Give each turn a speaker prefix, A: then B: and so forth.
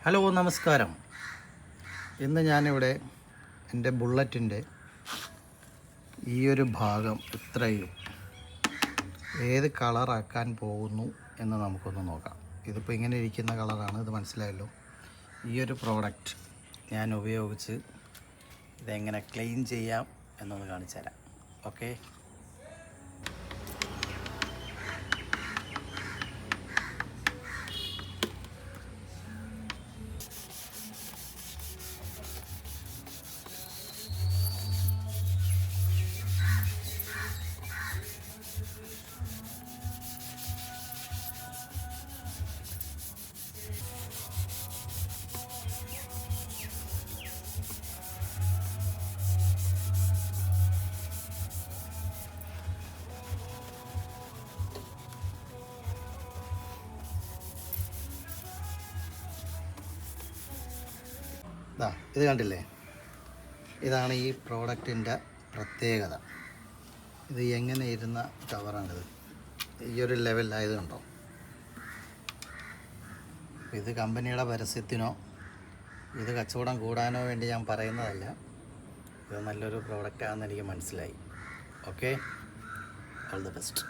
A: Hello നമസ്കാരം. ഇന്ന് ഞാനിവിടെ എൻ്റെ ബുള്ളറ്റിൻ്റെ ഈ ഒരു ഭാഗം ഇത്രയും ഏത് കളറാക്കാൻ പോകുന്നു എന്ന് നമുക്കൊന്ന് നോക്കാം. ഇതിപ്പോൾ ഇങ്ങനെ ഇരിക്കുന്ന കളറാണ്, ഇത് മനസ്സിലായല്ലോ. ഈ ഒരു പ്രോഡക്റ്റ് ഞാൻ ഉപയോഗിച്ച് ഇതെങ്ങനെ ക്ലീൻ ചെയ്യാം എന്നൊന്ന് കാണിച്ചു തരാം. ഓക്കെ, ഇത് കണ്ടില്ലേ, ഇതാണ് ഈ പ്രോഡക്റ്റിൻ്റെ പ്രത്യേകത. ഇത് എങ്ങനെ ഇരുന്ന കവറാണിത്, ഈ ഒരു ലെവലിലായതുണ്ടോ. ഇത് കമ്പനിയുടെ പരസ്യത്തിനോ ഇത് കച്ചവടം കൂടാനോ വേണ്ടി ഞാൻ പറയുന്നതല്ല. ഇത് നല്ലൊരു പ്രോഡക്റ്റാണെന്ന് എനിക്ക് മനസ്സിലായി. Okay, all the best.